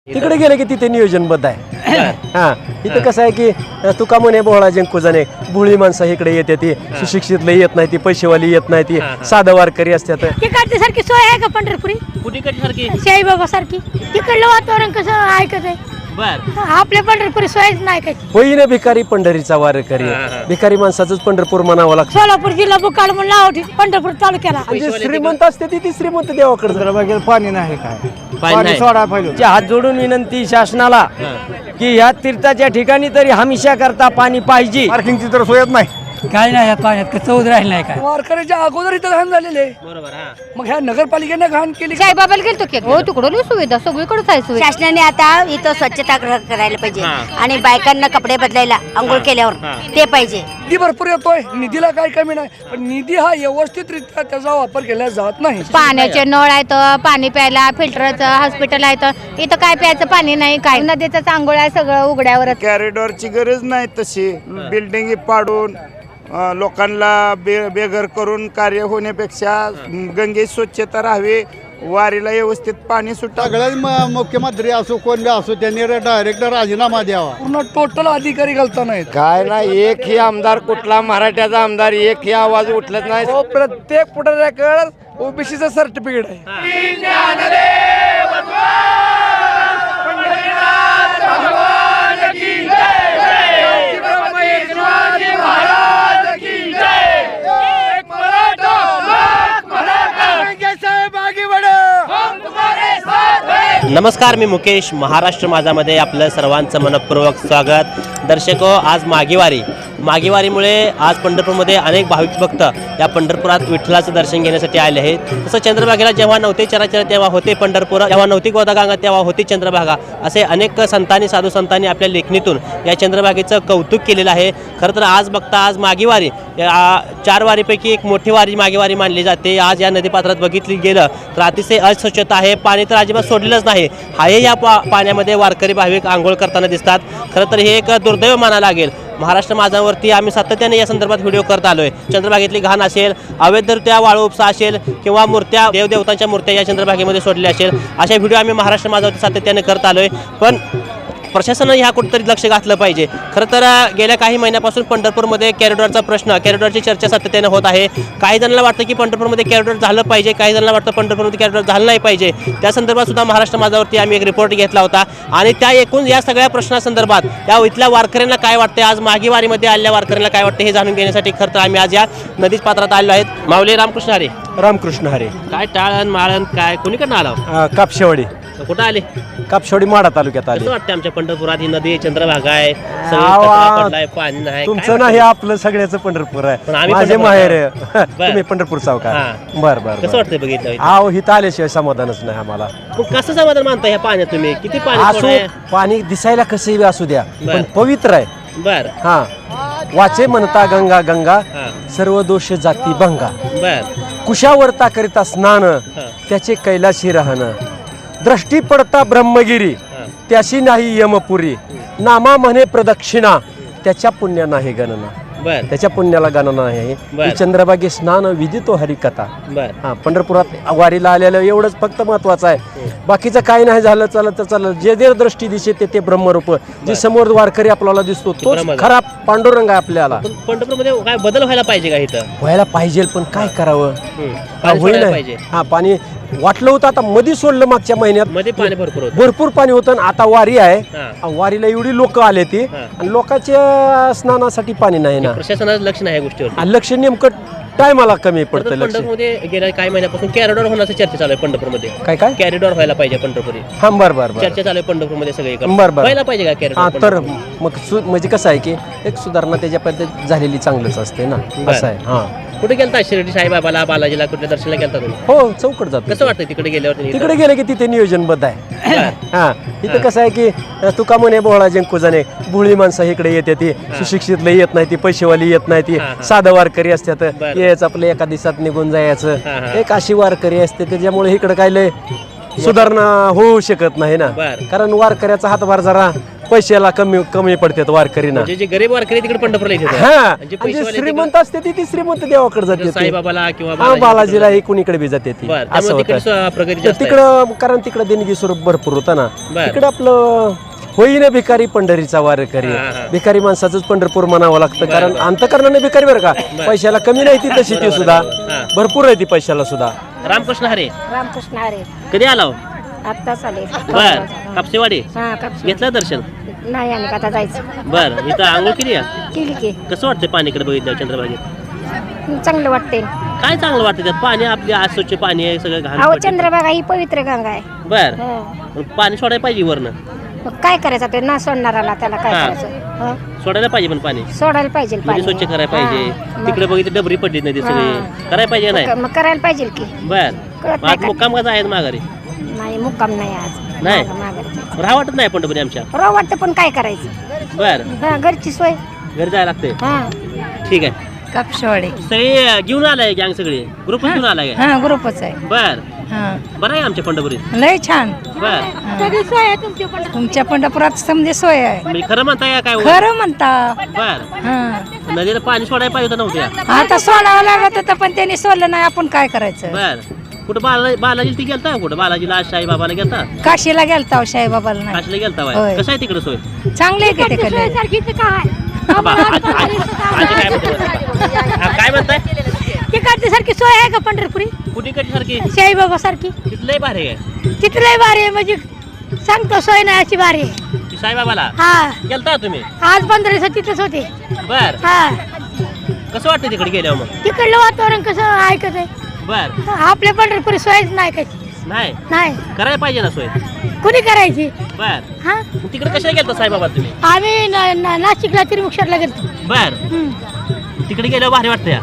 तिकडे गेले की तिथे नियोजनबद्ध आहे. हा इथं कसं आहे की तुका म्हणे बोहळा जिंकू जाणे भुळी माणसं इकडे येते ती सुशिक्षित लई येत नाही ती पैसेवाली येत नाही ती साधा वारकरी असतात. तिकडची सारखी सोय आहे का पंढरपुरी कुठीकडची सारखी साईबाबा सारखी तिकडलं वातावरण कसं ऐकत आहे बर आपल्या पंढरपुरी सोयच नाही काही. होईना भिकारी पंढरीचा वारकरी भिकारी माणसाच पंढरपूर म्हणावं लागतं. सोलापूर जिल्हा बुकाड म्हणून नाव पंढरपूर तालुक्याला म्हणजे श्रीमंत असते ती श्रीमंत देवाकडे पाणी नाही काय पाणी पाणी नाही. सोडा पाहिजे. हात जोडून विनंती शासनाला की ह्या तीर्थाच्या ठिकाणी तरी हमेशा करता पाणी पाहिजे. पार्किंगची तर सोयच नाही. काय नाही या पाण्यात चौध राहील नाही काय. वारकऱ्याच्या अगोदर इथं घाण झालेले बरोबर हा मग ह्या नगरपालिकेने घाण केली. साईबाबाला गेलतो की हो तिकडून सुविधा सगळीकडेच आहे सुविधा. शासनाने आता इथं स्वच्छता करायला पाहिजे आणि बायकांना कपडे बदलायला आंघोळ केल्यावर ते पाहिजे. निधी भरपूर येतोय निधीला काही कमी नाही पण निधी हा व्यवस्थितरित्या त्याचा वापर केला जात नाही. पाण्याचे नळ आहेत पाणी प्यायला फिल्टरचं हॉस्पिटल आहे इथं काय प्यायचं पाणी नाही काय नदीचं आंघोळ आहे सगळं उघड्यावरच. कॉरिडॉरची गरज नाही तशी बिल्डिंग पाडून लोकांना बेघर करून कार्य होण्यापेक्षा गंगे स्वच्छता राहावी वारीला व्यवस्थित पाणी सुटा. सगळ्याच मुख्यमंत्री असो कोण बी असो त्यांनी डायरेक्ट राजीनामा द्यावा. पूर्ण टोटल अधिकारी घालता नाहीत. काय नाही एकही आमदार कुठला मराठ्याचा आमदार एकही आवाज उठलत नाही. प्रत्येक पुढाऱ्याकडे ओबीसीचं सर्टिफिकेट आहे. नमस्कार, मी मुकेश. महाराष्ट्र माझामध्ये आपलं सर्वांचं मनपूर्वक स्वागत. दर्शको, आज माघीवारीमुळे आज पंढरपूरमध्ये अनेक भाविक भक्त या पंढरपुरात विठ्ठलाचं दर्शन घेण्यासाठी आले आहेत. तसं चंद्रभागेला जेव्हा नव्हते चराचर तेव्हा होते पंढरपूर, जेव्हा नव्हती गोदागंगा तेव्हा होती चंद्रभागा, असे अनेक संतांनी साधू संतांनी आपल्या लेखणीतून या चंद्रभागेचं कौतुक केलेलं आहे. खरं तर आज बघता आज माघीवारी 4 वारीपैकी एक मोठी माघीवारी मानली जाते. आज या नदीपात्रात बघितली गेलं तर अतिशय अस्वच्छता आहे. पाणी तर अजिबात सोडलेलंच नाही. हाही या पाण्यामध्ये वारकरी भाविक आंघोळ करताना दिसतात. खरं तर हे एक दुर्दैव मानावं लागेल. महाराष्ट्र माझावरती आम्ही सातत्याने या संदर्भात व्हिडिओ करत आलोय. चंद्रभागेतली घाण असेल, अवैधरित्या वाळू उपसा असेल किंवा मूर्त्या देवदेवतांच्या मूर्त्या या चंद्रभागेमध्ये सोडल्या असेल, अशा व्हिडिओ आम्ही महाराष्ट्र माझावरती सातत्याने करत आलोय. पण प्रशासनाने ह्या कुठेतरी लक्ष घातलं पाहिजे. खरं तर गेल्या काही महिन्यापासून पंढरपूरमध्ये कॉरिडॉरचा प्रश्न, कॉरिडॉरची चर्चा सातत्याने होत आहे. काही जणांना वाटतं की पंढरपूरमध्ये कॉरिडॉर झालं पाहिजे, काही जणांना वाटतं पंढरपूरमध्ये कॉरिडॉर झालं नाही पाहिजे. त्या संदर्भात सुद्धा महाराष्ट्र माझावरती आम्ही एक रिपोर्ट घेतला होता आणि त्या एकूण या सगळ्या प्रश्नासंदर्भात या इथल्या वारकऱ्यांना काय वाटते, आज माघीवारीमध्ये आलेल्या वारकऱ्यांना काय वाटते हे जाणून घेण्यासाठी खरं तर आम्ही आज या नदीच पात्रात आलो आहेत. माऊली रामकृष्ण हरे. रामकृष्ण हरे. काय टाळण माळण काय कोणीकडनं आला? कापशेवाडी कुठं आले? कापशेवाडी माडा तालुक्यात आले. कसं वाटतं आमच्या पंढरपुरात ही नदी चंद्रभागा आहे, सगळी आवा. कचरा पडलाय, पाणी नाही. तुमचं नाही आपलं सगळ्याचं पंढरपूर पण आहे. आम्ही माझे पंढरपूर माहेर आहे. तुम्ही पंढरपूर सावकार. हां. बर बर कसं वाटतंय बघितलं? आहो हिथं आल्याशिवाय समाधानच नाही आम्हाला. मग कसं समाधान मानता ह्या पाण्यात तुम्ही? किती पाणी असो सोडाय? पाणी दिसायला कसंही असू द्या बर. पण पवित्र आहे. बर हा वाचे म्हणता गंगा गंगा हा सर्व दोष जाती भंगा. बर कुशावरता करिता स्नान त्याचे कैलाशी राहणं. दृष्टी पडता ब्रह्मगिरी त्याशी नाही यमपुरी. नामा म्हणे प्रदक्षिणा त्याच्या पुण्या नाही गणना. बर त्याच्या पुण्याला गणना आहे. बर. ही चंद्रभागे स्नान विदितो हरिकथा. बर हा पंढरपुरात वारीला आलेलं एवढंच फक्त महत्वाचं आहे. बाकीचं काही नाही झालं चालत तर चालत. जे जे दृष्टी दिसे ते ब्रह्मरूप. जे समोर वारकरी आपल्याला दिसतो तो ब्रह्म. खरा पांडुरंग आहे आपल्याला. पण पंढरपूरमध्ये काय बदल व्हायला पाहिजे का इथं? व्हायला पाहिजे पण काय करावं. पाणी होईल सोडायला पाहिजे. हा पाणी वाटलं होतं आता मध्ये सोडलं मागच्या महिन्यात. मध्ये पाणी भरपूर होतं. भरपूर पाणी होतं आणि आता वारी आहे. हा. वारीला एवढी लोक आले ती हा. आणि लोकांच्या स्नानासाठी पाणी नाही ना. प्रशासनाचं लक्ष नाही या गोष्टीवर. आणि लक्ष नेमकं टायमाला कमी पडतं लक्ष. पंढरपूरमध्ये गेल्या काही महिन्यापासून कॅरिडॉर होण्याची चर्चा चालू आहे पंढरपूरमध्ये. काय काय कॅरिडॉर व्हायला पाहिजे पंढरपुरी. हा बर बर बर चर्चा चालू आहे पंढरपूरमध्ये सगळी. बर बर. व्हायला पाहिजे का हा कॅरिडॉर? तर मग म्हणजे कसं आहे की एक सुधारणा त्याच्या पद्धत झालेली चांगलंच असते ना. असं आहे. हा कुठे गेलता? शिर्डी साईबाबाला, बालाजीला, कुठल्या दर्शनाला गेलता तुम्ही? हो चौकट जातो. कसं वाटतं तिकडे गेल्यावर? तिकडे गेले की तिथे नियोजनबद्ध आहे. बर. हा इथं कसं आहे की तुका म्हणे बोहळा जिंकू जाणे भुळी माणसं इकडे येते ती सुशिक्षित लई येत नाही ती पैसेवाली येत नाही ती साधा वारकरी असतात. बरं. यायचं आपलं एका दिवसात निघून जायचं. हा. एक अशी वारकरी असते त्याच्यामुळे इकडे काय लय सुधारणा होऊ शकत नाही ना. बरं. कारण वारकऱ्याचा हातभार जरा पैशाला कमी कमी पडतात वारकरीना. म्हणजे जे गरीब वारकरी तिकडे पंढरपूरला येतात. हा आणि जे आणि जे पैसेवाले श्रीमंत असते ती श्रीमंत देवाकडे जाते साईबाबाला किंवा हा बालाजीला हे कुणीकडे बी जाते ती. बरं, असं त्यामुळे तिकडे होतं प्रगती जास्त आहे. तिकडं, कारण तिकडं देणगी स्वरूप भरपूर होता ना. बरं. तिकडं आपलं होईना भिकारी पंढरीचा वारकरी. भिकारी माणसाचंच पंढरपूर म्हणावं लागतं, कारण अंतकरणाने भिकारी बरं का, पैशाला कमी नाही ती तशी ती सुद्धा भरपूर आहे ती पैशाला सुद्धा. रामकृष्ण हरे रामकृष्ण हरे कधी आला हो? आत्ताच आले बर कापसेवाडी हा कापशी घेतलं दर्शन? नाही आणि आता जायचं बर इथं आंघोळ केली आहे? केली की कसं वाटतंय पाणीकडे बघितलं चंद्रभागेत? चांगलं वाटते काय चांगलं वाटतं त्यात? पाणी आपली आज स्वच्छ पाणी आहे, सगळं घाण अहो पडलंय. चंद्रभागा ही पवित्र गंगा आहे बर हो. पण पाणी सोडायला पाहिजे वरनं. मग काय करायचं ते ना सोडणाराला त्याला काय हा. करायचं हो. सोडायला पाहिजे पण पाणी सोडायला पाहिजे म्हणजे पाणी. स्वच्छ करायला पाहिजे. हा. तिकडे बघितलं डबरी पडली नदी सगळी हा. करायला पाहिजे नाही? मग करायला पाहिजे की बर कळत मग नाही आज का? मुक्काम कसा आहे माघारी? नाही मुक्काम नाही आज नाही? माघारी जायचं. राहा वाटत नाही पंढरपुरी आमच्या? राव वाटतं पण काय करायचं बर हा घरची सोय घरी जायला लागते. हा ठीक आहे. कापशेवाडी सगळे घेऊन आलाय गँग सगळे ग्रुप घेऊन आलाय का? हा ग्रुपच आहे. बर हा बरं आहे आमच्या पंढरपुरीत. लय छान. बर तुमच्या पंढरपुरात समजे सोय आहे. मी खरं म्हणताय का काय? खरं म्हणता. बर हा नदीला पाणी सोडायला पाहिजे होतं नव्हत्या? आता सोडावं लागत होतं पण त्यांनी सोडलं नाही, आपण काय करायचं. बर कुठं बालाजी ती गेलता कुठं? बालाजीला आज साई बाबाला गेलता? काशीला गेलता साईबाबाला नाही. काशीला गेलता होय. बाय कसं आहे तिकडे सोय? चांगले आहे का तिकडे? काय म्हणताय? तिकडची सारखी सोय आहे का पंढरपुरी कुठीकडची सारखी? साईबाबा सारखी तिथलंही भारी आहे. तिथलंही भारी आहे म्हणजे सांगतो सोय नाही अशी भारी आहे. ती साईबाबाला हा गेलता तुम्ही? आज 15 दिवस तिथेच होते. बर हा कसं वाटतं तिकडे गेल्यावर मग? तिकडलं वातावरण कसं ऐकत आहे बर आपल्या पंढरपुरी सोयच नाही कशी नाही नाही करायला पाहिजे ना सोय. कुणी करायची बर हा मग तिकडे कशाला गेलता साईबाबा तुम्ही? आम्ही नाशिकला तिरुमुक्षरला गेलो. बर तिकडे गेल्यावर भारी वाटतं या.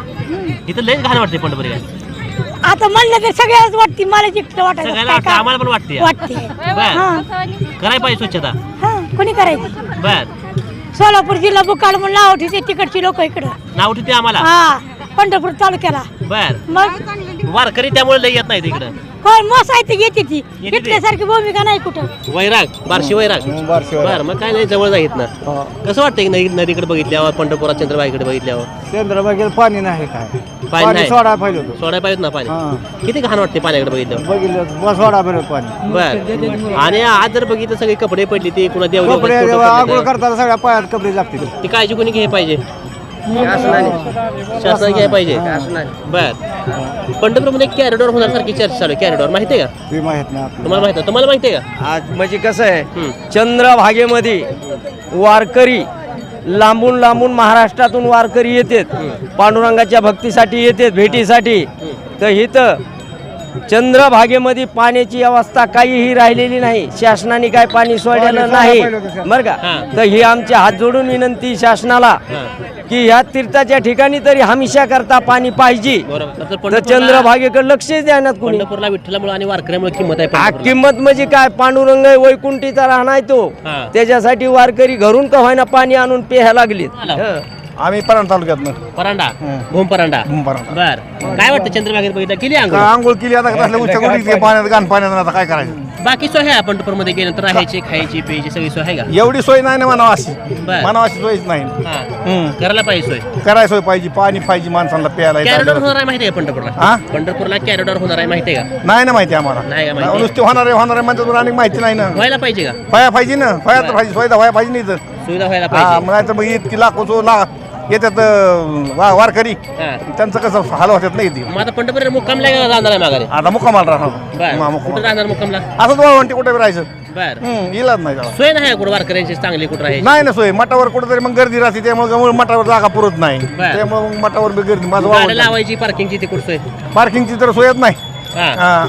इथं लयच घाण वाटते पंढरपुरी. आता म्हणलं तर सगळ्याच वाटते मला जिकडे वाटायचं सगळ्याला काय वाटतं, का- आम्हाला पण वाटते या. वाटते बर हा करायला पाहिजे स्वच्छता. हा कुणी करायची बर सोलापूर जिल्हा बुकाळ म्हणून नाव ठेवते तिकडची लोक इकडं नाव ठेवते आम्हाला. हा पंढरपूर तालुक्याला बर मग वारकरी त्यामुळे लय येत नाही तिकडं. होय मस्त आहे ती येते ती येते ती? इथल्यासारखी भूमिका नाही कुठं. वैराग बार्शी वैराग बर मग काय नाही जवळ जाईत ना. कसं वाटतं नदीकडे बघितल्यावर पंढरपुरात चंद्रबाईकडे बघितल्यावर? चंद्रभागेला पाणी नाही काय पाणी नाही सोडा पाहिजे होतं. सोडायला पाहिजे ना पाणी. हा. किती घाण वाटते पाण्याकडे बघितल्यावर? बघितलं बस सोडा पाहिजे पाणी. बर आणि आज जर बघितलं सगळे कपडे पडले ते कुणा देव कपडे आंघोळ करताना सगळ्या पायात कपडे लागतील. ती काळजी कोणी घ्यायला पाहिजे? शासनाने घ्यायला पाहिजे. बर पंढरपूरमध्ये कॅरिडॉर होणार सारखी चर्चा चालू आहे. कॅरिडॉर माहिती आहे का ते माहित नाही आपल्याला. तुम्हाला? माहिती आहे तुम्हाला माहिती आहे का? आज म्हणजे कसं आहे, हम्म. चंद्रभागेमध्ये वारकरी लांबून लांबून महाराष्ट्रातून वारकरी येतात, पांडुरंगाच्या भक्तीसाठी येतात, भेटीसाठी. तर इथं चंद्रभागेमध्ये पाण्याची अवस्था काहीही राहिलेली नाही. शासनाने काय पाणी सोडलेलं नाही बरं का. हा. तर ही आमच्या हात जोडून विनंती शासनाला की ह्या तीर्थाच्या ठिकाणी तरी हमेशा करता पाणी पाहिजे. बरोबर तर तर चंद्रभागेकडे लक्षच द्यानात कुणी. पंढरपूरला विठ्ठलामुळे आणि वारकऱ्यामुळे किंमत आहे आ, पंढरपूरला. किंमत म्हणजे काय, पांडुरंग वैकुंठीचा राहणार तो. हा. त्याच्यासाठी वारकरी घरून का व्हायना पाणी आणून प्यायला लागलीत. आला. हं. आम्ही परांड तालुक्यातनं परांडा भूम परांडा परांडा. बर काय वाटतं चंद्रभागेत बघितलं केली अंघोळ? आंघोळ केली आता कसलं उच्च पाण्यात घाण पाण्यात आता काय करायचं. बाकी सोय आहे पंढरपूरमध्ये गेल्यानंतर राहायची खायची प्यायची सगळी सोय आहे का? एवढी सोय नाही ना म्हणावं अशी. बर. म्हणावं अशी सोयच नाही. हा करायला पाहिजे सोय. करायला सोय पाहिजे, पाणी पाहिजे माणसाला प्यायला. कॅरिडॉर होणार आहे माहिती आहे का पंढरपूरला? हा? पंढरपूरला कॅरिडॉर होणार आहे माहिती आहे का? नाही ना माहिती आम्हाला. नाही का माहिती? नुसते होणार आहे म्हणतात आणि माहिती नाही ना. व्हायला पाहिजे का? व्हाया पाहिजे ना, व्हाया तर पाहिजे, सोयदा व्हाया पाहिजे नाही तर. सुविधा व्हायला हा पाहिजे. नाही तर मग इतकी लाखो येतात वारकरी, हा. त्यांचं कसं हाल होतात नाही ती. मग आता पंढरपूर मुक्कामला जाणार आहे माघारी? आता मुक्कामाला राहणार. बर कुठं राहणार मुक्कामला? असंच वाळवंटी कुठे राहायचं. बर इलाज नाही त्याला. सोय नाही कुठं वारकऱ्यांची चांगली कुठं राहायची? नाही ना सोय. मठावर कुठेतरी मग गर्दी राहते, त्यामुळे मठावर जागा पुरत नाही. बर. त्यामुळे मग मठावर बी गर्दी. माझं गाड्या वाळवंट लावायची पार्किंगची ती कुठं सोय? पार्किंगची तर सोयच नाही. हा हा.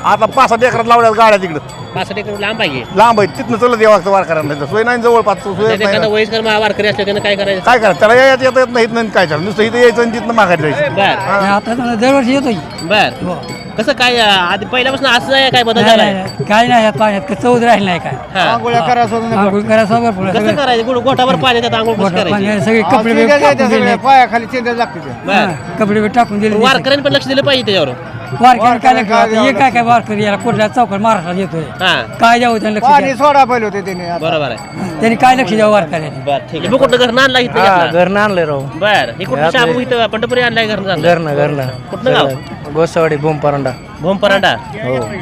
आता 5-7 एकरात लावल्यात गाड्या तिकडं. 65 एकर लांब पाहिजे. लांब आहे, तिथनं चलत यावं लागतं वारकऱ्यांना. सोय नाही जवळपास, सोयच नाही एखादा ना. वयस्कर वारकरी असले त्यानं काय करायचं? काय करायचं त्याला यायचं येत नाही इथनं काय करायचं. नुसतं इथं यायचं आणि तिथनं माघारी जायचं. बर आता दरवर्षी येतो बर कसं काय आधी पहिल्यापासून असं आहे काय बदल झालाय? काय नाही या पाण्यात चौद राहील नाही काय हा. आंघोळ्या करा सोडून आंघोळ करा सगळं पुढे कसं करायचं? गोठावर पाणी त्यात आंघोळ कसं करायची? सगळे कपडे टाकून दिले. पायाखाली चिंता लागते ते. बर कपडे टाकून दिले. वारकऱ्यांनी पण लक्ष दिलं पाहिजे त्याच्यावर. वारकरी काय लक्ष हे काय वारकरी याला कुठल्या चौकात महाराष्ट्रात येतोय हा काय द्यावं त्यांना लक्ष पाणी द्या. सोडा पहिले होते त्याने बरोबर आहे. त्यांनी काय लक्ष द्यावं वारकऱ्याने. बर ठीक आहे. कुठं घरनं आणला इथं घेतला? घरनं आणलंय राव. बर हे कुठं शाबू इथं पंढरपुरी आणलाय घरनं आणलाय? घरनं कुठलं गाव? गोसावाडी बोंबपरांडा. भोम परांडा.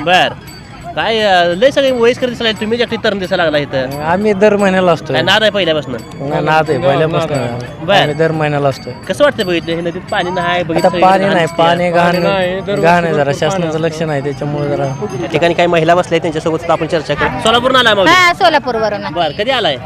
बर काय लय सगळे वयस्कर दिसायला तुम्ही एकटी तरुण दिसायला लागला इथं. आम्ही दर महिन्याला असतो. काय नाद आहे पहिल्यापासून? नाद आहे पहिल्यापासून. बर. आम्ही दर महिन्याला असतो. कसं वाटतं बघितलं हे नदीत पाणी नाही आता बघितलं पाणी नाही, घाण पाणी घाण दिसते. घाण आहे जरा, शासनाचं लक्ष नाही त्याच्यामुळे जरा. त्या ठिकाणी काही महिला बसल्या त्यांच्यासोबत सुद्धा आपण चर्चा करू. सोलापूर आलाय मग? हा सोलापूर वरून बर कधी आलाय?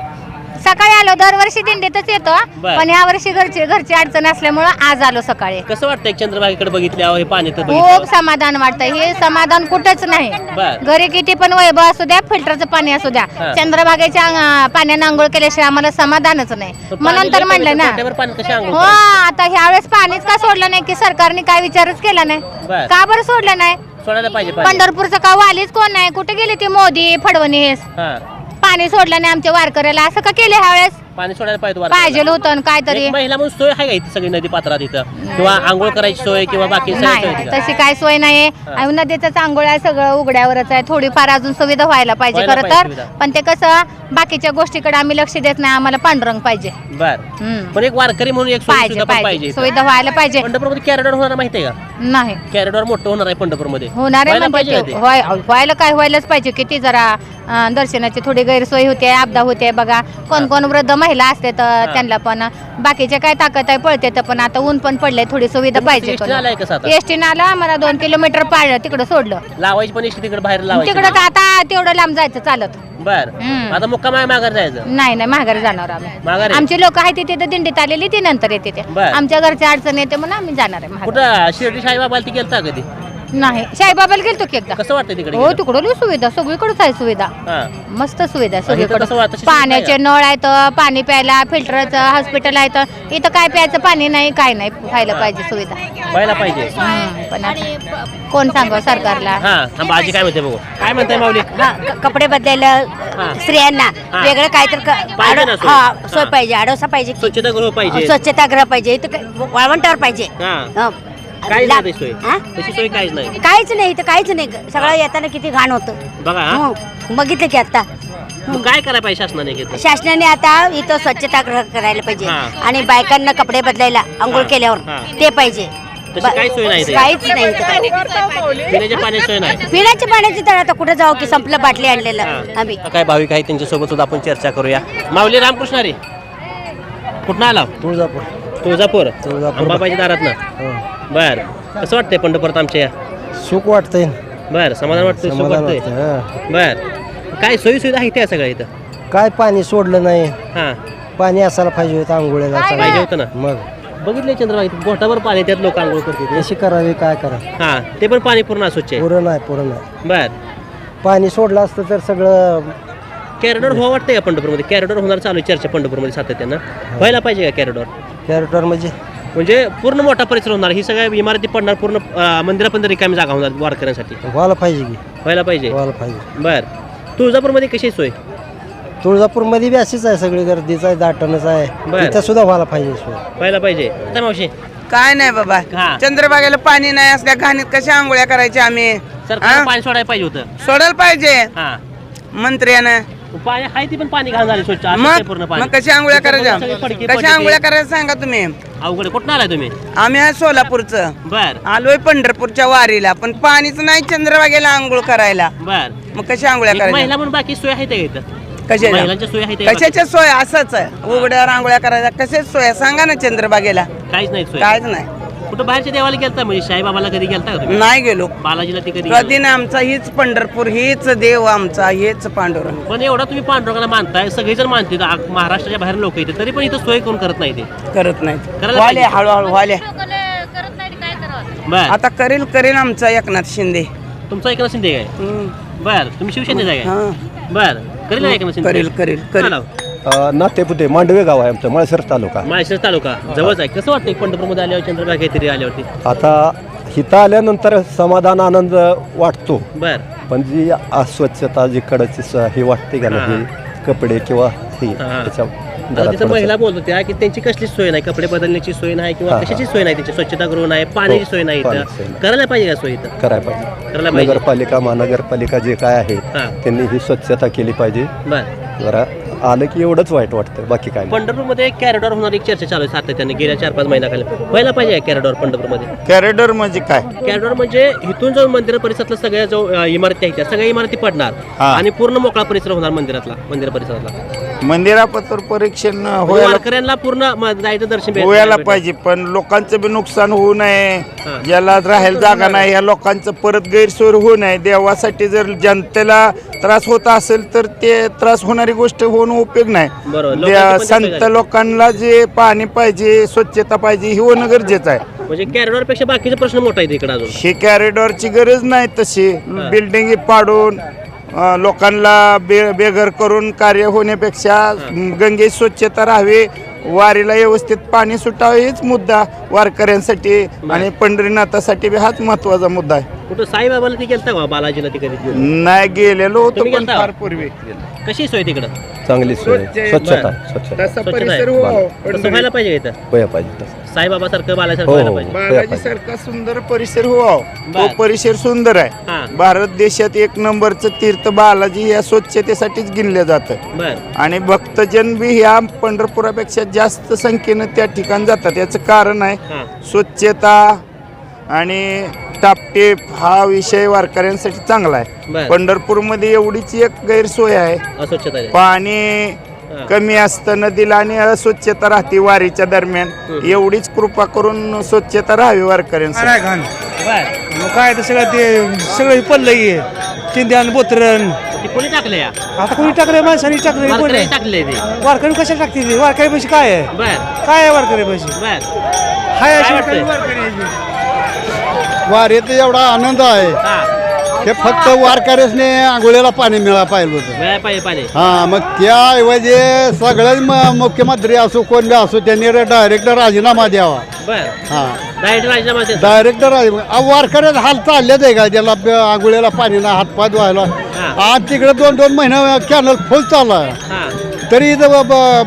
सकाळी आलो, दरवर्षी दिंडीतच येतो बर. पण या वर्षी घरची अडचण असल्यामुळं आज आलो सकाळी. कसं वाटतंय चंद्रभागेकडे बघितल्यावर हे पाणी तर खूप बघितलं? समाधान वाटतं. हे समाधान कुठंच नाही. बर. घरी किती पण वैभव असू द्या, फिल्टरचं पाणी असू द्या, हा. चंद्रभागेच्या पाण्यानं आंघोळ केल्याशिवाय आम्हाला समाधानच नाही. म्हणून तर म्हणलं ना, पाट्यावर पाणी कशी अंघोळ हो करायची? आता ह्यावेळेस पाणीच का सोडलं नाही की सरकारने काय विचारच केला नाही? बर. का बरं सोडलं नाही? सोडायला पाहिजे पाणी. पंढरपूरचं का वालीच कोण नाही? कुठे गेले ते मोदी फडणवीस? हा पाणी सोडलं नाही आमच्या वारकऱ्याला, असं का केलं ह्यावेळेस? पाणी सोडायला पाहिजे पाहिजे होतं आणि काहीतरी. एक महिला म्हणून सोय आहे का इथे सगळी नदी पात्रात इथं किंवा आंघोळ करायची सोय किंवा बाकी सगळी सोय नाही आहे का? तशी काय सोय नाही. आणि नदीचं आंघोळ आहे, सगळं उघड्यावरच आहे. थोडीफार अजून सुविधा व्हायला पाहिजे व्हायला खरं पाहिजे तर. सुविधा. पण ते कसं बाकीच्या गोष्टीकडे आम्ही लक्ष देत नाही. आम्हाला पांडुरंग पाहिजे. बर हम्म. पण एक वारकरी म्हणून एक सोय पाहिजे सुद्धा पण पाहिजे पाहिजे सुविधा व्हायला पाहिजे. पंढरपूरमध्ये कॅरिडॉर होणार माहिती आहे का? नाही कॅरिडॉर मोठं होणार आहे पंढरपूरमध्ये. होणार आहे व्हायला म्हणजे पाहिजे ते. ना ते? व्हायला काय व्हायलाच पाहिजे. किती जरा दर्शनाची थोडी गैरसोय होते, अपदा होते बघा. कोण कोण वृद्ध महिला असते तर त्यांना पण बाकीचे काय ताकद आहे पळते तर, पण आता ऊन पण पडले, थोडी सुविधा पाहिजे. एसटी आलाय कसं आता? एसटी नाला आम्हाला 2 किलोमीटर तिकडे सोडलं. लावायची पण इष्टी तिकडे बाहेर लावायची. तिकडं तर आता तेवढं लांब जायचं चालत बर हम्म. आता मुक्काम आहे माघार जायचं. नाही माघारी जाणार आम्ही. माघारी? आमची लोक आहेत तिथे दिंडीत आलेली, ती नंतर येते ते. बर. आमच्या घरच्या अडचण येते म्हणून आम्ही जाणार आहे माघारी. कुठं शिर्डी साईबाबाला ती गेलता कधी? नाही शाईबाबाला गेलतो की एकदा. कसं वाटतं तिकडे हो गेल्यावर? तिकडं लई सुविधा, सगळीकडेच आहे सुविधा. हा मस्त सुविधा आहे आणि इथं कसं वाटतं? सगळीकडे. पाण्याचे नळ आहेत, पाणी प्यायला फिल्टरचं हॉस्पिटल आहेत. इथं काय प्यायचं पाणी नाही, काय नाही. व्हायला पाहिजे सुविधा. व्हायला पाहिजे. पण आता कोण सांगू सरकारला? हा थांबा आजी काय म्हणते बघू. काय म्हणताय माऊली? कपडे बदलायला स्त्रियांना हा. वेगळं काहीतरी पाहिजे ना सोय. हा सोय हा. पाहिजे, आडोसा पाहिजे की. स्वच्छता गृह पाहिजे. स्वच्छतागृह पाहिजे, इथं वाळवंटावर पाहिजे. हा हं. काहीच ला- नाही सोय. हा? तशी सोय काहीच नाही. काहीच नाही इथं, काहीच नाही. सगळं येताना किती घाण होतं. बघा हा. हं. बघितलं की आता मग काय करायला पाहिजे शासनाने घेतलं? शासनाने आता इथं स्वच्छतागृह करायला पाहिजे हा. आणि बायकांना कपडे बदलायला आंघोळ हा. केल्यावर हा. ते पाहिजे. तशी काहीच सोय नाही इथे. काहीच नाही इथं. पिण्याच्या पाण्याची सोय नाही. पिण्याच्या पाण्याची तर आता कुठे जाऊ की संपलं बाटली आणलेलं आम्ही. काय भाविक आहे त्यांच्यासोबत सुद्धा आपण चर्चा करूया. माऊली रामकृष्णारी कुठं आला? तुळजापूर अंबाबाईच्या दारात ना. बर कसं वाटतंय पंढरपुरात आमच्या या? सुख वाटतंय. बर समाधान वाटतंय, सुख वाटतंय. बर काय सोयी सुविधा आहे त्या सगळ्या इथं? काय पाणी सोडलं नाही. हा पाणी असायला पाहिजे होतं आंघोळीला. पाहिजे होतं ना. मग बघितलंय चंद्रभागा गोठावर पाणी त्यात लोक आंघोळ करते. कशी करावी, काय करा. हा ते पण पाणी पूर्ण स्वच्छ आहे. पुरं नाही. बर पाणी सोडलं असतं तर सगळं. कॅरिडॉर व्हावं वाटतंय का पंढरपूरमध्ये? कॅरिडॉर होणार चालू आहे चर्चा पंढरपूरमध्ये सातत्यानं. व्हायला पाहिजे का कॅरिडॉर? कॅरेक्टर म्हणजे पूर्ण मोठा परिसर होणार, ही सगळ्या इमारती पडणार, पूर्ण मंदिरापर्यंत रिकामी जागा होणार वारकऱ्यांसाठी. व्हायला पाहिजे की. व्हायला पाहिजे. व्हायला पाहिजे. बर तुळजापूरमध्ये कशी आहे सोय? तुळजापूरमध्ये बी अशीच आहे, सगळी गर्दीच आहे, दाटणच आहे. बरं. तिथं सुद्धा व्हायला पाहिजे सोय. व्हायला पाहिजे. काय मावशी? काय नाही बाबा, हा. चंद्रभागेला पाणी नाही असल्या घाणीत कशा आंघोळ्या करायच्या आम्ही? सरकार पाणी सोडायला पाहिजे होतं. सोडायला पाहिजे हा मंत्र्यानं. पाणी आहे ती पण पाणी घाण झाली स्वच्छ. असंच आहे पूर्ण मग पाणी. मग कशा आंघोळ्या करायच्या? सगळी फडकी कशा पडली. आंघोळ्या करायच्या सांगा तुम्ही. अवघड आहे. कुठं आलाय तुम्ही? आम्ही आहे सोलापूरचं, बर आलोय पंढरपूरच्या वारीला, पण पाणीच नाही चंद्रभागेला आंघोळ करायला. बर मग कशा आंघोळ्या एक महिला करायच्या? म्हणून बाकी सोय आहे त्या इथं? कशाच्या महिलांच्या सोय आहे त्या? कशाच्या सोय? असंच आहे उघड्यावर आंघोळ्या करायच्या. कशाच सोय सांगा ना चंद्रभागेला. काहीच नाही सोय. काहीच नाही. कुठं बाहेरच्या देवाला गेलता म्हणजे साईबाबाला कधी गेलता का तुम्ही? नाही गेलो बालाजीला ती कधी? कधी ना. आमचा हीच पंढरपूर, हीच देव आमचा, हेच पांडुरंग. पण एवढा तुम्ही पांडुरंगाला मानताय, सगळेजण मानते महाराष्ट्राच्या बाहेर लोक येते, तरी पण इथं सोय कोण करत नाही ते? करत नाही. करायला वाले पाहिजे. हळूहळू वाले. बर आता करेल आमचा एकनाथ शिंदे. तुमचा एकनाथ शिंदे काय? हम्म. बर तुम्ही शिवसेनेचा काय? हा. बर करेल ना एकनाथ शिंदे? करेल. चालव. नातेपुते मांडवे गाव आहे आमचं, माळशिरस तालुका. माळशिरस तालुका जवळच आहे. कसं वाटतं पंढरपूरमध्ये आल्यावर, चंद्रभागा काहीतरी आल्यावरती? आता इथं आल्यानंतर समाधान आनंद वाटतो, बर पण जी अस्वच्छता जी कडची ही वाटते का हा. नाही, कपडे किंवा ही हा. त्याच्या आता तिथं महिला बोलत होत्या की त्यांची कसलीच सोय नाही, कपडे बदलण्याची सोय नाही किंवा कशाची सोय नाही, त्यांची स्वच्छतागृह नाही, पाण्याची सोय नाही इथं. करायला पाहिजे का सोय इथं? करायला पाहिजे. करायला पाहिजे. नगरपालिका महानगरपालिका जे काय आहे त्यांनी ही स्वच्छता केली पाहिजे. बर जरा आलं की एवढंच वाईट वाटतं, बाकी काय नाही. पंढरपूरमध्ये कॅरिडॉर होणार एक चर्चा चालू आहे सातत्याने गेल्या 4-5 महिन्याखाली. व्हायला पाहिजे कॅरिडॉर पंढरपूरमध्ये. कॅरेडर म्हणजे काय? कॅरिडॉर म्हणजे इथून जाऊन मंदिर परिसरातल्या सगळ्या जो इमारती आहेत त्या सगळ्या इमारती पडणार आणि पूर्ण मोकळा परिसर होणार मंदिर परिसरातला. मंदिरापत्र परीक्षण वारकऱ्यांना पूर्ण जायचं दर्शन व्हायला पाहिजे, पण लोकांचं बी नुकसान होऊ नये, ज्याला राहायला जागा नाही या लोकांचं परत गैरसोय होऊ नये. देवासाठी जर जनतेला त्रास होत असेल तर ते त्रास होणारी गोष्ट होऊन उपयोग नाही. संत लोकांना जे पाणी पाहिजे, स्वच्छता पाहिजे हे होणं गरजेचं आहे. म्हणजे कॅरिडॉर पेक्षा बाकीचे प्रश्न मोठा आहे इकडे अजून. ही कॅरिडॉरची गरज नाही तशी. बिल्डिंग पाडून लोकांना बेघर करून कार्य होण्यापेक्षा गंगेची स्वच्छता राहावी, वारीला व्यवस्थित पाणी सुटावं हेच मुद्दा वारकऱ्यांसाठी आणि पंढरीनाथासाठी बी हाच महत्वाचा मुद्दा आहे. कुठं साईबाबाला ती गेलता का बालाजीला ती कधी? नाही गेलेलो होतो तुम्ही पण गेलता? फार पूर्वी. कशी सोय तिकडं? चांगली सोय, स्वच्छता तसा आहे. परिसर तसं व्हायला पाहिजे इथं व्हायला पाहिजे तसं. साईबाबा सारखं बालासारखं हो, व्हायला हो. पाहिजे. बालाजी सारखा सुंदर परिसर व्हावा. तो बर. परिसर सुंदर हा. आहे. भारत देशात 1 नंबरचं तीर्थ बालाजी या स्वच्छतेसाठीच गिनलं जातं बर आणि भक्तजन बी ह्या पंढरपुरापेक्षा जास्त संख्येनं त्या ठिकाणी जातात. याचं कारण आहे हा स्वच्छता आणि टापटीप हा विषय वारकऱ्यांसाठी चांगला आहे. बर. पंढरपूरमध्ये एवढीच एक गैरसोय आहे, अस्वच्छता आहे. पाणी कमी असतं नदीला आणि अस्वच्छता राहते वारीच्या दरम्यान. एवढीच कृपा करून स्वच्छता राहावी वारकऱ्यांसाठी. बर काय तर सगळं पडलं चिंध्यान बोतरण ती कोणी टाकलं या? आता कोणी टाकलंय माणसाने वारकऱ्यांनी टाकलंय ते. वारकरी कशा टाकतील? वारकरी पैसे काय आहे? बर काय आहे वारकरी पैसे? बर हाय काय वाटतंय? वारीत एवढा आनंद आहे, हा हे फक्त वारकऱ्यासने आंघोळीला पाणी मिळालं पाहिजे होतं. मिळायला पाहिजे पाणी. हा, मग त्याऐवजी सगळेच मुख्यमंत्री असो कोण बी असो त्यांनी डायरेक्ट राजीनामा द्यावा. बर हा, डायरेक्ट राजीनामा द्यायचा. डायरेक्ट वारकऱ्यात हाल चाललेच आहे का त्याला आंघोळीला पाणी ना हातपाय धुवायला. हा. आज तिकडे 2-2 महिने कॅनल फुल चालला आहे, हा तरी इथं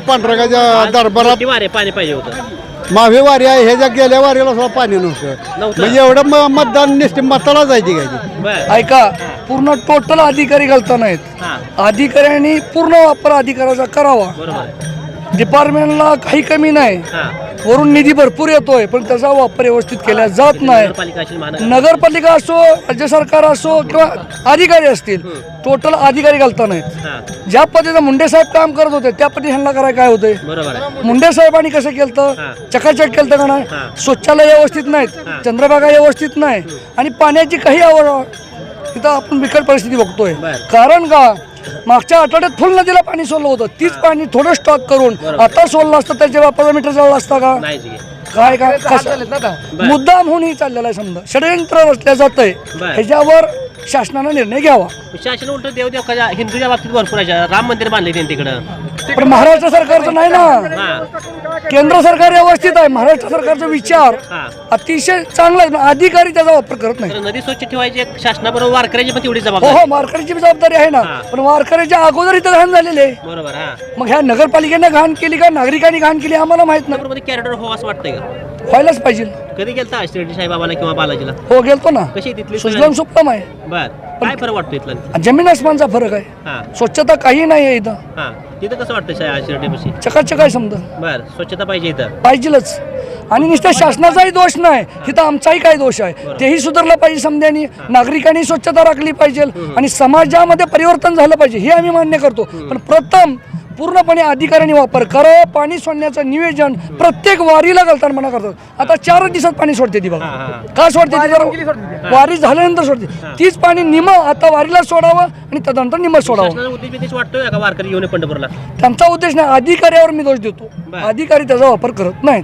पांढरगाच्या दरबारात किती वारे पाणी पाहिजे होतं. मावी वारी आहे, ह्याच्या गेल्या वारीला सुद्धा पाणी नव्हतं. म्हणजे एवढं मतदान निश्चित मताला जायची काय ती. बर ऐका, पूर्ण टोटल अधिकारी घालता नाहीत. हा अधिकाऱ्यांनी पूर्ण वापर अधिकाराचा करावा. बरोबर. डिपार्टमेंटला काही कमी नाही, हा वरून निधी भरपूर येतोय पण त्याचा वापर व्यवस्थित केला जात नाही. नगरपालिका असेल, महानगर नगरपालिका असो, राज्य सरकार असो किंवा अधिकारी असतील, टोटल अधिकारी घालता नाहीत. हा ज्या पद्धतीनं मुंडे साहेब काम करत होते त्या पद्धतीने ह्यांना करायला काय होतंय? बरोबर आहे. मुंडे साहेबांनी कसं केलं? हा. चकाचक केलं का नाही? हा. शौचालय व्यवस्थित नाहीत, हा. चंद्रभागा व्यवस्थित नाही आणि पाण्याची काही तिथं आपण बिकट परिस्थिती बघतोय. बर. कारण का मागच्या आठवड्यात फुल नदीला पाणी सोडलं होतं, तीच पाणी थोडं स्टॉक करून आता सोडलं असतं त्याच्या वापरा मीटर जवळ असता का? नाही जी. काय काय मुद्दाम होऊन चाललेला आहे. समजा षडयंत्र रचल्या जात आहे, बर. ह्याच्यावर शासनानं निर्णय घ्यावा. शासन उलट देवदेव हिंदूच्या बाबतीत भरपूर आहे. राम मंदिर बांधले त्यांनी तिकडं. पण महाराष्ट्र सरकारचं नाही ना, हा केंद्र सरकार व्यवस्थित आहे. महाराष्ट्र सरकारचा विचार हा अतिशय चांगला आहे, अधिकारी त्याचा वापर करत नाही. तर नदी स्वच्छ ठेवायची एक शासनाबरोबर वारकऱ्याची पण तेवढी हो जबाबदारी. हो, वारकऱ्याची जबाबदारी आहे ना, हा. पण वारकऱ्याच्या अगोदर इथं घाण झालेले आहे. बरोबर. हा मग ह्या नगरपालिकेने घाण केली का नागरिकांनी घाण केली आम्हाला माहित नाही. मध्ये कॅरिडॉर हो असं वाटतंय का? व्हायलाच पाहिजे. कधी गेलता शिर्डी साईबाबाला किंवा बालाजीला? हो गेलतो ना, कशी आहे तिथली सोय? सुजलाम सुफलाम आहे. बर काय फरक वाटतो इथला? जमीन आसमानचा फरक आहे. हा स्वच्छता काही नाही आहे इथं, हा तिथं कसं वाटतं शिर्डीपाशी? चकाचक आहे समजा. बर स्वच्छता पाहिजे इथं. पाहिजेलच. आणि नुसत्या शासनाचाही दोष नाही, तिथं आमचाही काय दोष आहे, तेही सुधारलं पाहिजे समध्यानी. नागरिकांनी स्वच्छता राखली पाहिजे आणि समाजामध्ये परिवर्तन झालं पाहिजे हे आम्ही मान्य करतो. पण प्रथम पूर्णपणे अधिकाऱ्यांनी वापर करावं. पाणी सोडण्याचं नियोजन प्रत्येक वारीला घालताना मना करतात. आता 4 दिवसात पाणी सोडते ती बघा. का सोडते ती? जरा वारी झाल्यानंतर सोडते. तीच पाणी निम आता वारीला सोडावं आणि त्यानंतर निम सोडावं. शासनाचा उद्देश बिद्देश वाटतोय का वारकरी येऊन पंढरपूरला? त्यांचा उद्देश नाही, अधिकाऱ्यावर मी दोष देतो. अधिकारी त्याचा वापर करत नाहीत.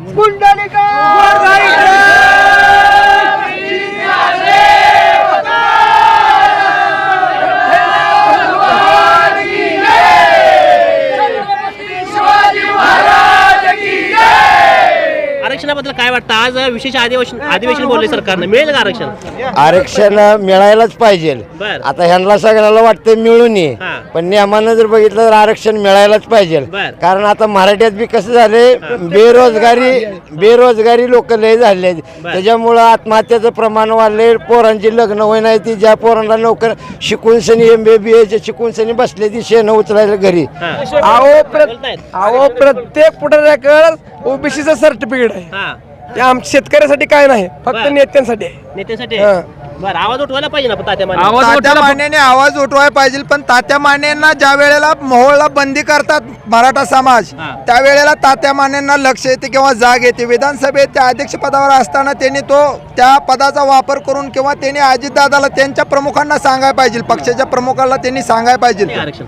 आरक्षणाबद्दल काय काय वाटतं आज विशेष अधिवेशन बोलले सरकारनं, मिळेल का आरक्षण? आरक्षण मिळायलाच पाहिजे. बर. आता ह्यांना सगळ्याला वाटतं मिळून ये, हा. पण नियमानं जर बघितलं तर आरक्षण मिळायलाच पाहिजे. बर. कारण आता मराठ्यात बी कसं झाले, बेरोजगारी लोक लय झाले, त्याच्यामुळं आत्महत्याचं प्रमाण वाढले. पोरांची लग्न होई नाही, ती ज्या पोरांना लवकर शिकून सनी MBBS शिकून सनी बसले ती शेण उचलायला घरी. अहो प्रत्येक पुढाऱ्याकडे ओबीसीचं सर्टिफिकेट आहे. हा, ते आमच्या शेतकऱ्यासाठी काय नाही, फक्त बर. नेत्यांसाठी आहे. नेत्यासाठी हा. बरं, आवाज उठवायला पाहिजे ना तात्या माने. तात्या मानेने आवाज उठवायला पाहिजे, पण तात्या मानेंना ज्या वेळेला मोहोळला बंदी करतात मराठा समाज, हा. त्यावेळेला तात्या मानेंना लक्ष येते किंवा जाग येते. विधानसभेत त्या अध्यक्षपदावर असताना त्यांनी त्या पदाचा वापर करून किंवा त्यांनी अजितदादाला त्यांच्या प्रमुखांना सांगायला पाहिजे, पक्षाच्या प्रमुखाला त्यांनी सांगायला पाहिजे आरक्षण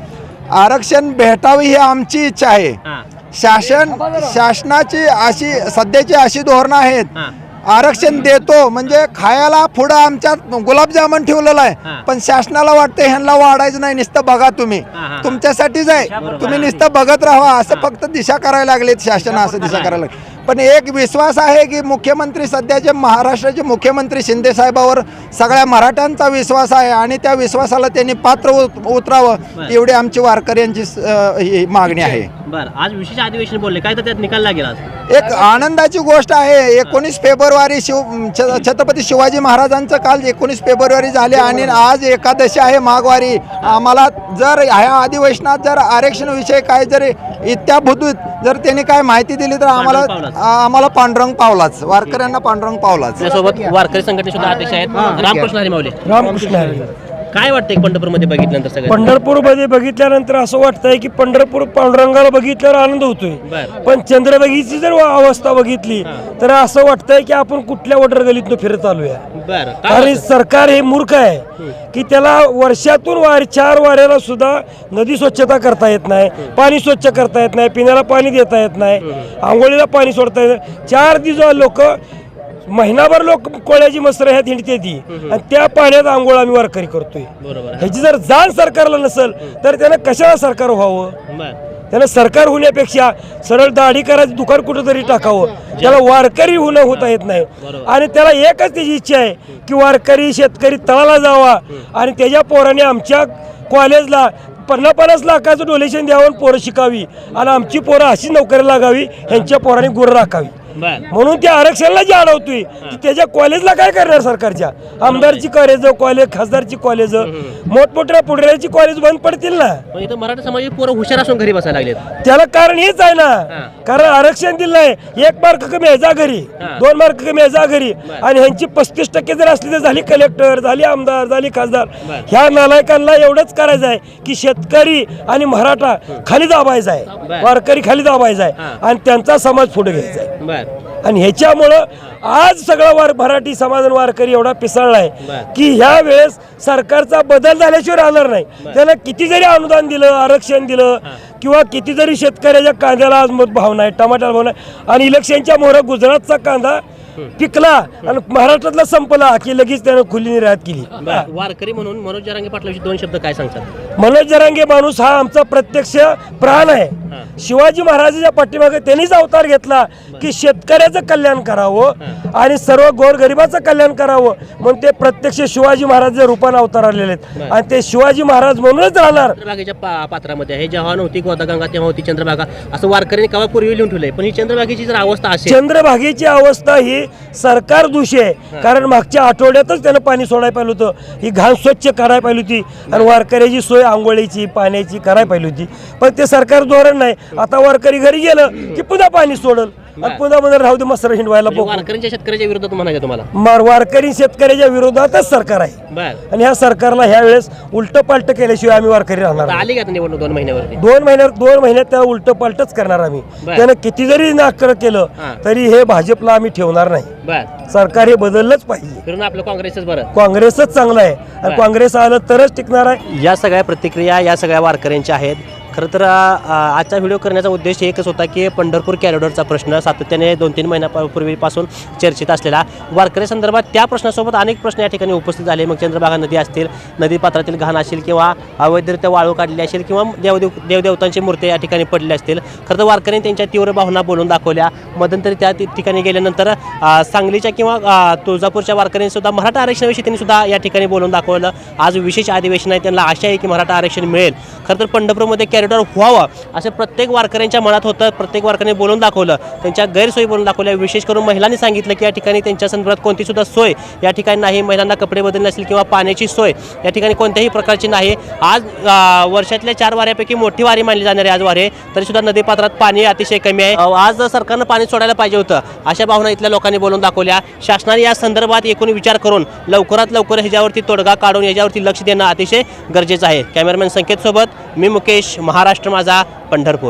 आरक्षण भेटावी ही आमची इच्छा आहे. हा. शासनाची अशी सध्याची अशी धोरणं आहेत. हा. आरक्षण देतो म्हणजे खायला पुढं आमच्यात गुलाबजामुन ठेवलेला हा. आहे, पण शासनाला वाटतं ह्यांना वाढायचं नाही, नुसतं बघा तुम्ही, हा. तुमच्यासाठीच आहे, तुम्ही नुसतं बघत राहा असं फक्त दिशा करायला लागलेत शासन, असं दिशा करायला लागले. पण एक विश्वास आहे की मुख्यमंत्री सध्याचे महाराष्ट्राचे मुख्यमंत्री शिंदे साहेबावर सगळ्या मराठ्यांचा विश्वास आहे आणि त्या विश्वासाला त्यांनी पात्र उतरावं एवढी आमची वारकऱ्यांची ही मागणी आहे. बरं, आज विशेष अधिवेशन बोलले, काय तर त्यात निकाल लागेल आज? एक आनंदाची गोष्ट आहे. 19 फेब्रुवारी छत्रपती शिवाजी महाराजांचं काल 19 फेब्रुवारी झाले आणि आज एकादशी आहे माघवारी. आम्हाला जर ह्या अधिवेशनात जर आरक्षणाविषयी काय जर इत्याभूत जर त्यांनी काय माहिती दिली तर आम्हाला पांडुरंग पावलाच, वारकऱ्यांना पांडुरंग पावलाच. त्यासोबत वारकरी संघटने सुद्धा अध्यक्ष आहेत रामकृष्ण हरी माऊली. रामकृष्ण हरी. काय वाटतंय पंढरपूरमध्ये बघितल्यानंतर सगळं? पंढरपूरमध्ये बघितल्यानंतर असं वाटतंय की पंढरपूर पांडुरंगाला बघितल्यावर आनंद होतोय, बरं. पण चंद्रभागेची जर अवस्था बघितली तर असं वाटतंय की आपण कुठल्या वडरगलीतनं फिरत आलोया. बरं, काय कारण वाटतं? सरकार हे मूर्ख आहे की त्याला वर्षातून 4 वाऱ्याला सुद्धा नदी स्वच्छता करता येत नाही, पाणी स्वच्छ करता येत नाही, पिण्याला पाणी देता येत नाही, आंघोळीला पाणी सोडता येत नाही. 4 दिवस लोक महिनाभर लोक कोळ्याची मसर ह्यात हिंडते ती आणि त्या पाण्यात आंघोळ आम्ही वारकरी करतोय. बरोबर आहे. ह्याची जर जाण सरकारला नसेल तर त्यानं कशाला सरकार व्हावं? बरं. त्यानं सरकार होण्यापेक्षा सरळ दाढी करायचं दुकान कुठंतरी टाकावं. त्याला वारकरी होता येत नाही आणि त्याला एकच त्याची इच्छा आहे की वारकरी शेतकरी तळाला जावा आणि त्याच्या पोराने आमच्या कॉलेजला 50 लाखाचं डोनेशन द्यावं, पोरं शिकावी आणि आमची पोरं अशी नोकरी लागावी, ह्यांच्या पोरांनी गुरं राखावी. म्हणून त्या आरक्षणाला जे अडवतोय त्याच्या कॉलेजला काय करणार? सरकारच्या आमदारची कॉलेज, खासदारची कॉलेज, मोठमोठ्या पुढऱ्याची कॉलेज बंद पडतील ना. पण इथं मराठा समाज पोरं हुशार असून घरी बसायला लागलेत. त्याला कारण हेच आहे ना, कारण आरक्षण दिलं नाही. 1 मार्क कमी आहे जा घरी, 2 मार्क कमी आहे जा घरी, आणि ह्यांची 35% जर असली तर झाली कलेक्टर, झाली आमदार, झाली खासदार. ह्या नालायकांना एवढंच करायचं आहे की शेतकरी आणि मराठा खाली दाबायचा आहे, वारकरी खाली दाबायचा आहे आणि त्यांचा समाज पुढे घ्यायचा आहे. आणि ह्याच्यामुळं आज सगळा मराठी समाज वारकरी एवढा पिसळलाय की ह्या वेळेस सरकारचा बदल झाल्याशिवाय राहणार नाही. त्याला किती जरी अनुदान दिलं, आरक्षण दिलं किंवा किती जरी शेतकऱ्याच्या कांद्याला आज भाव नाही, टमाट्याला भाव नाही, आणि इलेक्शनच्या मोहरा गुजरातचा कांदा पिकला आणि महाराष्ट्रातला संपला की लगेच त्यानं खुली निर्यात केली. वारकरी म्हणून मनोज जरांगे पाटलाविषयी 2 शब्द काय सांगतात? मनोज जरांगे माणूस हा आमचा प्रत्यक्ष प्राण आहे. शिवाजी महाराजांच्या पाठीमागे त्यांनीच अवतार घेतला की शेतकऱ्याचं कल्याण करावं आणि सर्व गोरगरिबाचं कल्याण करावं, म्हणून ते प्रत्यक्ष शिवाजी महाराजांच्या रूपाने अवतार आलेले आहेत आणि ते शिवाजी महाराज म्हणूनच राहणार. चंद्रभागेच्या पात्रामध्ये हे जेव्हा नव्हती गोदागंगा तेव्हा होती चंद्रभागा, असं वारकऱ्यांनी केव्हा पूर्वी लिहून ठेवलंय. पण ही चंद्रभागेची जर अवस्था असेल, चंद्रभागेची अवस्था ही सरकार दोषी आहे. कारण मागच्या आठवड्यातच त्यानं पाणी सोडायला पाहिलं होतं, ही घाण स्वच्छ करायला पाहिली होती आणि वारकऱ्याची सोय आंघोळीची पाण्याची करायला पाहिली होती, पण ते सरकार धोरण नाही. आता वारकरी घरी गेलं की पुन्हा पाणी सोडल आणि पुन्हा मध्ये राहू दे मसर हिंडवायला. वारकऱ्यांच्या शेतकऱ्याच्या विरोधात म्हणायचं तुम्हाला? वारकरी शेतकऱ्याच्या विरोधातच सरकार आहे आणि ह्या सरकारला ह्या वेळेस उलट पालट केल्याशिवाय आम्ही वारकरी राहणार. आली का निवडणूक 2 महिन्यावरती? 2 महिन्यात त्याला उलट पालटच करणार आम्ही. त्यानं किती जरी नाकर केलं तरी हे भाजपला आम्ही ठेवणार नाही. सरकार हे बदललंच पाहिजे. आपलं काँग्रेसच बरं, काँग्रेसच चांगलं आहे आणि काँग्रेस आलं तरच टिकणार आहे. या सगळ्या प्रतिक्रिया या सगळ्या वारकऱ्यांच्या आहेत. खरं तर आजचा व्हिडिओ करण्याचा उद्देश एकच होता की पंढरपूर कॉरिडॉरचा प्रश्न सातत्याने 2-3 महिन्यापूर्वीपासून चर्चेत असलेला वारकरी संदर्भात त्या प्रश्नासोबत अनेक प्रश्न या ठिकाणी उपस्थित झाले. मग चंद्रभागा नदी असतील, नदीपात्रातील घाण असेल किंवा अवैधरित्या वाळू काढली असेल किंवा देवदेवतांची मूर्ती या ठिकाणी पडली असतील. खरं तर वारकऱ्यांनी त्यांच्या तीव्र भावना बोलून दाखवल्या. मध्यंतरी त्या ठिकाणी गेल्यानंतर सांगलीच्या किंवा तुळजापूरच्या वारकऱ्यांनी सुद्धा मराठा आरक्षणाविषयी त्यांनी सुद्धा या ठिकाणी बोलून दाखवलं. आज विशेष अधिवेशन आहे, त्यांना आशा आहे की मराठा आरक्षण मिळेल. खरं तर पंढरपूरमध्ये कॉरिडॉर व्हावं असं प्रत्येक वारकऱ्यांच्या मनात होतं. प्रत्येक वारकऱ्यांनी बोलून दाखवलं, त्यांच्या गैरसोयी बोलून दाखवल्या. विशेष करून महिलांनी सांगितलं की या ठिकाणी त्यांच्या संदर्भात कोणती सुद्धा सोय या ठिकाणी नाही. महिलांना कपडे बदलणे असेल किंवा पाण्याची सोय या ठिकाणी कोणत्याही प्रकारची नाही. आज वर्षातल्या 4 वाऱ्यापैकी मोठी वारी मानली जाणारी आज वारी, तरी सुद्धा नदीपात्रात पाणी अतिशय कमी आहे. आज सरकारनं पाणी सोडायला पाहिजे होतं अशा भावना इथल्या लोकांनी बोलून दाखवल्या. शासनाने या संदर्भात एकूण विचार करून लवकरात लवकर ह्याच्यावरती तोडगा काढून याच्यावरती लक्ष देणं अतिशय गरजेचं आहे. कॅमेरामॅन संकेत सोबत मी मुकेश, महाराष्ट्र माझा, पंढरपूर.